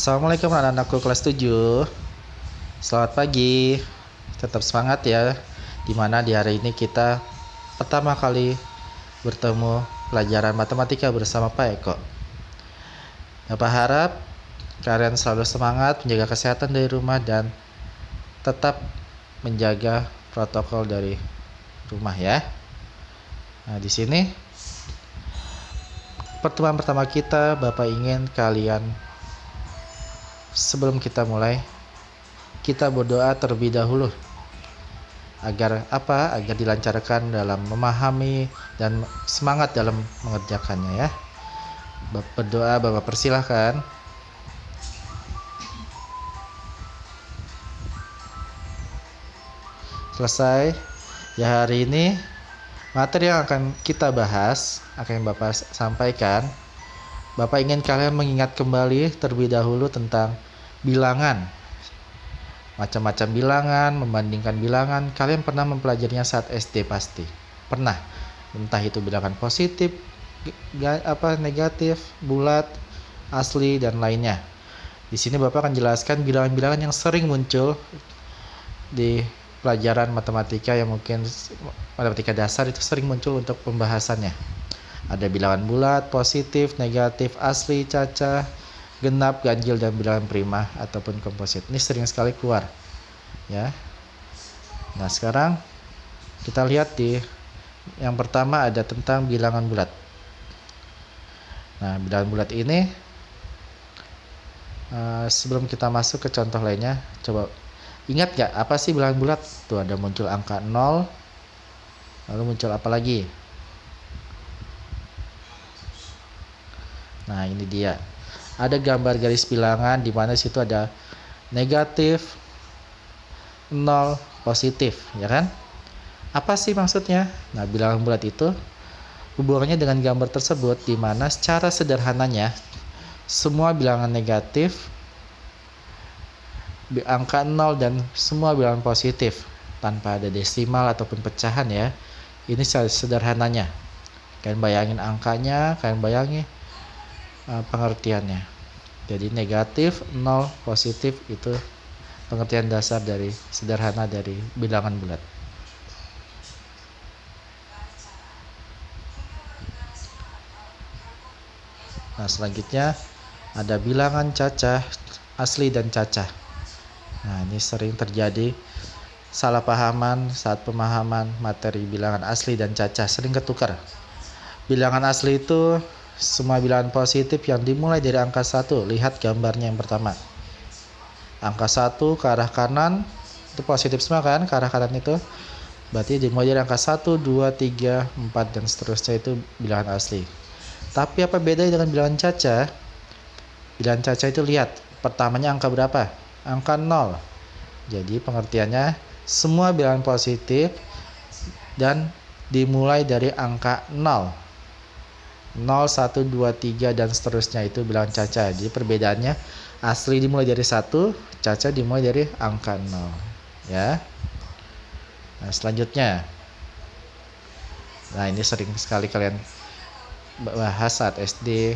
Assalamualaikum anak-anakku kelas 7. Selamat pagi. Tetap semangat ya. Dimana di hari ini kita pertama kali bertemu pelajaran matematika bersama Pak Eko. Bapak harap kalian selalu semangat, menjaga kesehatan dari rumah dan tetap menjaga protokol dari rumah ya. Nah, di sini pertemuan pertama kita, Bapak ingin kalian sebelum kita mulai, kita berdoa terlebih dahulu. Agar apa? Agar dilancarkan dalam memahami dan semangat dalam mengerjakannya ya. Berdoa, Bapak persilahkan. Selesai. Ya, hari ini materi yang akan kita bahas, akan Bapak sampaikan. Bapak ingin kalian mengingat kembali terlebih dahulu tentang bilangan. Macam-macam bilangan, membandingkan bilangan. Kalian pernah mempelajarinya saat SD pasti. Pernah. Entah itu bilangan positif, negatif, bulat, asli, dan lainnya. Di sini Bapak akan jelaskan bilangan-bilangan yang sering muncul di pelajaran matematika yang mungkin matematika dasar itu sering muncul untuk pembahasannya. Ada bilangan bulat, positif, negatif, asli, caca, genap, ganjil, dan bilangan prima ataupun komposit. Ini sering sekali keluar ya. Nah, sekarang kita lihat di yang pertama ada tentang bilangan bulat. Nah, bilangan bulat ini sebelum kita masuk ke contoh lainnya, coba ingat gak apa sih bilangan bulat? Tuh ada muncul angka 0, lalu muncul apa lagi? Nah, ini dia. Ada gambar garis bilangan di mana situ ada negatif, 0, positif, ya kan? Apa sih maksudnya? Nah, bilangan bulat itu hubungannya dengan gambar tersebut di mana secara sederhananya semua bilangan negatif, angka 0 dan semua bilangan positif tanpa ada desimal ataupun pecahan ya. Ini secara sederhananya. Kalian bayangin angkanya, kalian bayangin pengertiannya. Jadi negatif, 0, positif itu pengertian dasar dari sederhana dari bilangan bulat. Nah, selanjutnya ada bilangan cacah, asli dan cacah. Nah, ini sering terjadi salah pahaman saat pemahaman materi bilangan asli dan cacah, sering ketukar. Bilangan asli itu semua bilangan positif yang dimulai dari angka 1. Lihat gambarnya yang pertama. Angka 1 ke arah kanan, itu positif semua kan, ke arah kanan itu. Berarti dimulai dari angka 1, 2, 3, 4, dan seterusnya itu bilangan asli. Tapi apa bedanya dengan bilangan cacah? Bilangan cacah itu lihat, pertamanya angka berapa? Angka 0. Jadi pengertiannya, semua bilangan positif dan dimulai dari angka 0. 0, 1, 2, 3 dan seterusnya itu bilangan cacah. Jadi perbedaannya asli dimulai dari 1, cacah dimulai dari angka 0 ya. Nah, selanjutnya. Nah, ini sering sekali kalian bahas saat SD.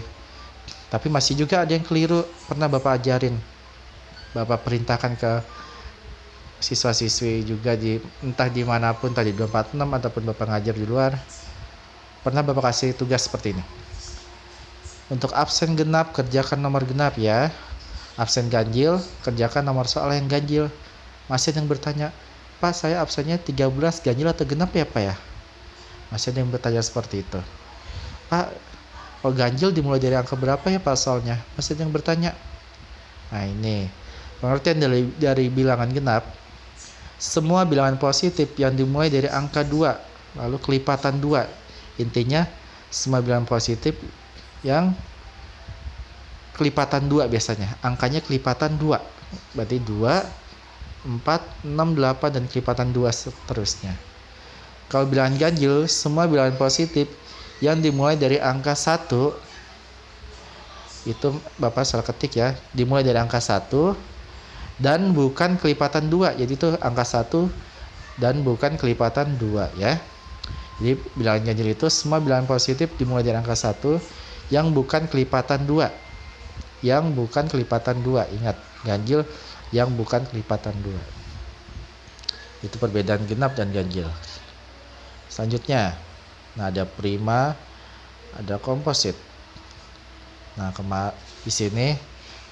Tapi masih juga ada yang keliru, pernah Bapak ajarin. Bapak perintahkan ke siswa-siswi juga entah dimanapun, tadi 246 ataupun Bapak ngajar di luar. Pernah Bapak kasih tugas seperti ini. Untuk absen genap, kerjakan nomor genap ya. Absen ganjil, kerjakan nomor soal yang ganjil. Masih ada yang bertanya, Pak, saya absennya 13, ganjil atau genap ya Pak ya? Masih ada yang bertanya seperti itu. Pak, kalau ganjil dimulai dari angka berapa ya Pak soalnya? Masih ada yang bertanya. Nah, ini pengertian dari bilangan genap. Semua bilangan positif yang dimulai dari angka 2, lalu kelipatan 2. Intinya semua bilangan positif yang kelipatan 2 biasanya. Angkanya kelipatan 2. Berarti 2, 4, 6, 8 dan kelipatan 2 seterusnya. Kalau bilangan ganjil, semua bilangan positif yang dimulai dari angka 1 itu Bapak salah ketik ya. Dimulai dari angka 1 dan bukan kelipatan 2. Jadi itu angka 1 dan bukan kelipatan 2 ya. Jadi bilangan ganjil itu semua bilangan positif dimulai dari angka 1 yang bukan kelipatan 2. yang bukan kelipatan 2. Ingat, ganjil yang bukan kelipatan 2. Itu perbedaan genap dan ganjil. Selanjutnya, nah ada prima, ada komposit. Nah, di sini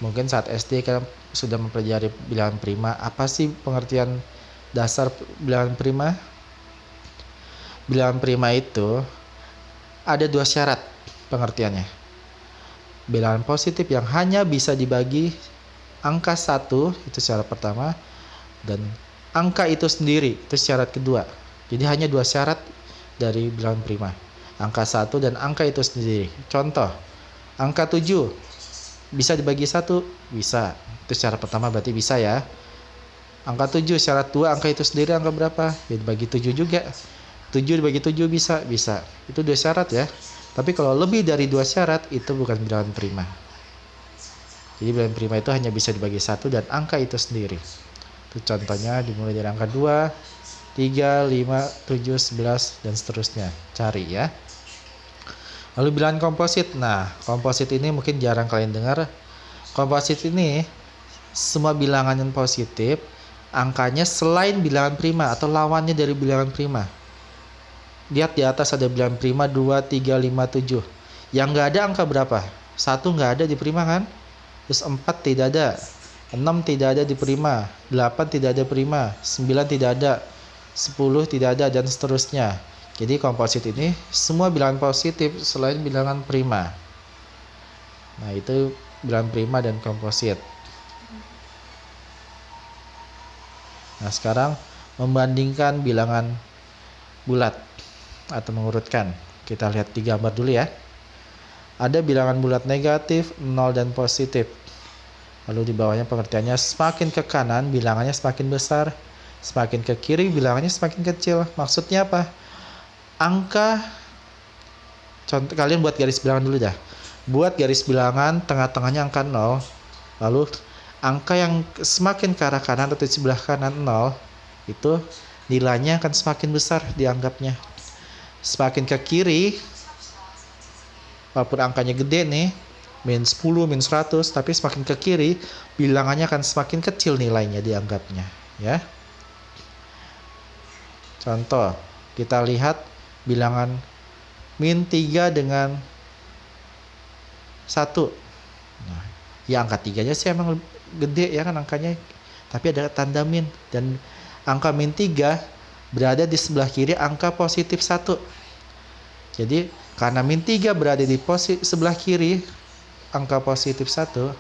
mungkin saat SD kan sudah mempelajari bilangan prima. Apa sih pengertian dasar bilangan prima? Bilangan prima itu ada 2 syarat pengertiannya. Bilangan positif yang hanya bisa dibagi angka 1, itu syarat pertama, dan angka itu sendiri, itu syarat kedua. Jadi hanya 2 syarat dari bilangan prima. Angka 1 dan angka itu sendiri. Contoh, angka 7 bisa dibagi 1? Bisa. Itu syarat pertama, berarti bisa ya. Angka 7, syarat 2, angka itu sendiri angka berapa? Ya dibagi 7 juga. 7 dibagi 7 bisa? Bisa. Itu 2 syarat ya. Tapi kalau lebih dari 2 syarat, itu bukan bilangan prima. Jadi bilangan prima itu hanya bisa dibagi 1 dan angka itu sendiri. Itu contohnya dimulai dari angka 2, 3, 5, 7, 11, dan seterusnya. Cari ya. Lalu bilangan komposit. Nah, komposit ini mungkin jarang kalian dengar. Komposit ini semua bilangan yang positif, angkanya selain bilangan prima atau lawannya dari bilangan prima. Lihat di atas ada bilangan prima 2, 3, 5, 7. Yang nggak ada angka berapa? 1 nggak ada di prima kan? Terus 4 tidak ada. 6 tidak ada di prima, 8 tidak ada prima, 9 tidak ada, 10 tidak ada, dan seterusnya. Jadi komposit ini semua bilangan positif selain bilangan prima. Nah, itu bilangan prima dan komposit. Nah, sekarang membandingkan bilangan bulat atau mengurutkan. Kita lihat di gambar dulu ya. Ada bilangan bulat negatif, 0, dan positif. Lalu di bawahnya pengertiannya, semakin ke kanan bilangannya semakin besar, semakin ke kiri bilangannya semakin kecil. Maksudnya apa? Angka, contoh kalian buat garis bilangan dulu dah. Buat garis bilangan, tengah-tengahnya angka 0. Lalu angka yang semakin ke arah kanan atau di sebelah kanan 0, itu nilainya akan semakin besar dianggapnya. Semakin ke kiri, walaupun angkanya gede nih, min 10, min 100, tapi semakin ke kiri bilangannya akan semakin kecil nilainya dianggapnya ya. Contoh, kita lihat bilangan min 3 dengan 1. Nah, ya angka 3-nya sih emang gede ya kan angkanya, tapi ada tanda min, dan angka min 3 berada di sebelah kiri angka positif 1. Jadi karena min 3 berada di sebelah kiri angka positif 1,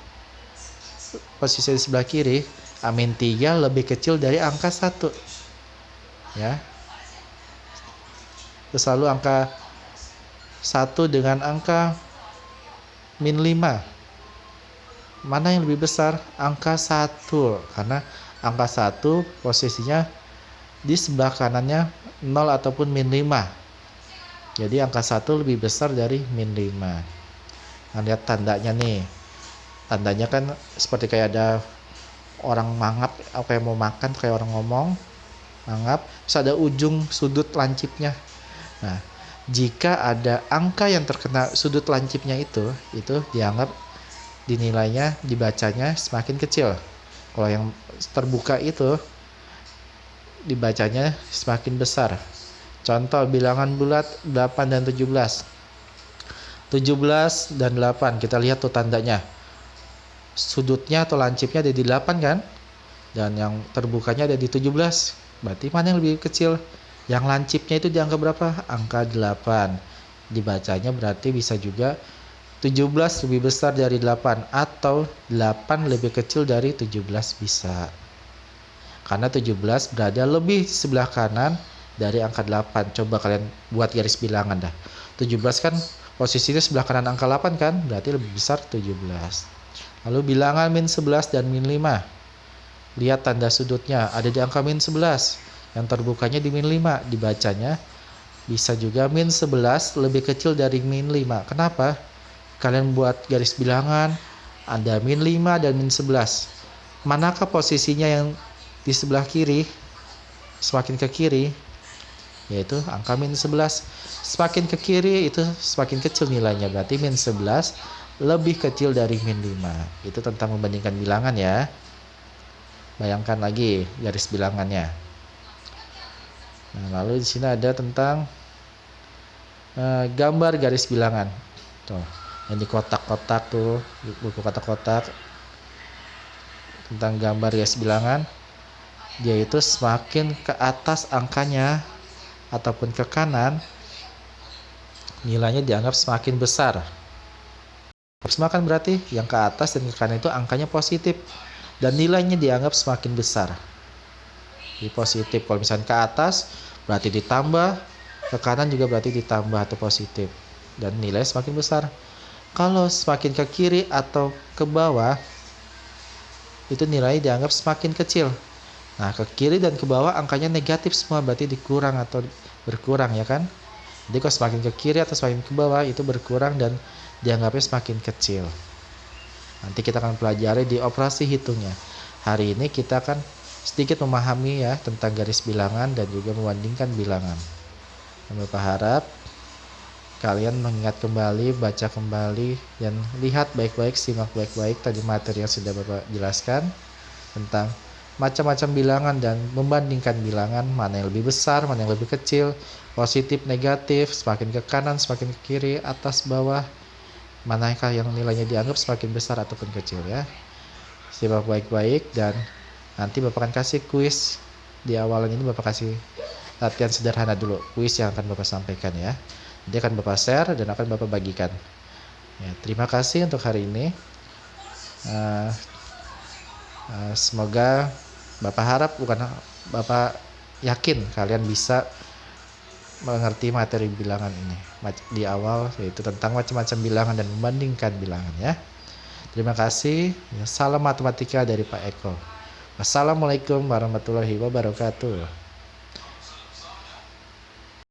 posisi di sebelah kiri, min 3 lebih kecil dari angka 1 ya. Terus lalu angka 1 dengan angka min 5, mana yang lebih besar? Angka 1, karena angka 1 posisinya di sebelah kanannya 0 ataupun min 5. Jadi angka 1 lebih besar dari min 5. Nah, lihat tandanya nih. Tandanya kan seperti kayak ada orang mangap, kayak mau makan, kayak orang ngomong, mangap. Terus ada ujung sudut lancipnya. Nah, jika ada angka yang terkena sudut lancipnya itu dianggap dinilainya, dibacanya semakin kecil. Kalau yang terbuka itu dibacanya semakin besar. Contoh bilangan bulat 8 dan 17. 17 dan 8, kita lihat tuh tandanya. Sudutnya atau lancipnya ada di 8 kan? Dan yang terbukanya ada di 17. Berarti mana yang lebih kecil? Yang lancipnya itu dianggap berapa? Angka 8. Dibacanya berarti bisa juga 17 lebih besar dari 8 atau 8 lebih kecil dari 17 bisa. Karena 17 berada lebih di sebelah kanan dari angka 8. Coba kalian buat garis bilangan dah. 17 kan posisinya sebelah kanan angka 8 kan? Berarti lebih besar 17. Lalu bilangan min 11 dan min 5. Lihat tanda sudutnya ada di angka min 11. Yang terbukanya di min 5. Dibacanya bisa juga min 11 lebih kecil dari min 5. Kenapa? Kalian buat garis bilangan, ada min 5 dan min 11. Manakah posisinya yang di sebelah kiri? Semakin ke kiri, yaitu angka min 11. Semakin ke kiri itu semakin kecil nilainya, berarti min 11 lebih kecil dari min 5. Itu tentang membandingkan bilangan ya. Bayangkan lagi garis bilangannya. Nah, lalu di sini ada tentang gambar garis bilangan. Tuh, yang di kotak-kotak tuh, buku kotak-kotak tentang gambar garis bilangan. Dia itu semakin ke atas angkanya ataupun ke kanan, nilainya dianggap semakin besar. Semakin berarti yang ke atas dan ke kanan itu angkanya positif dan nilainya dianggap semakin besar. Jadi positif. Kalau misalnya ke atas berarti ditambah, ke kanan juga berarti ditambah atau positif dan nilai semakin besar. Kalau semakin ke kiri atau ke bawah itu nilai dianggap semakin kecil. Nah, ke kiri dan ke bawah angkanya negatif semua, berarti dikurang atau berkurang ya kan. Jadi kalau semakin ke kiri atau semakin ke bawah itu berkurang dan dianggapnya semakin kecil. Nanti kita akan pelajari di operasi hitungnya. Hari ini kita akan sedikit memahami ya tentang garis bilangan dan juga membandingkan bilangan. Bapak harap kalian mengingat kembali, baca kembali, dan lihat baik-baik, simak baik-baik tadi materi yang sudah Bapak jelaskan tentang macam-macam bilangan dan membandingkan bilangan, mana yang lebih besar, mana yang lebih kecil, positif, negatif, semakin ke kanan, semakin ke kiri, atas, bawah, manakah yang nilainya dianggap semakin besar ataupun kecil ya. Simak baik-baik dan nanti Bapak akan kasih kuis. Di awalan ini Bapak kasih latihan sederhana dulu, kuis yang akan Bapak sampaikan ya. Dia akan Bapak share dan akan Bapak bagikan. Ya, terima kasih untuk hari ini. Semoga Bapak harap, bukan Bapak yakin kalian bisa mengerti materi bilangan ini di awal, yaitu tentang macam-macam bilangan dan membandingkan bilangan ya. Terima kasih. Salam matematika dari Pak Eko. Wassalamualaikum warahmatullahi wabarakatuh.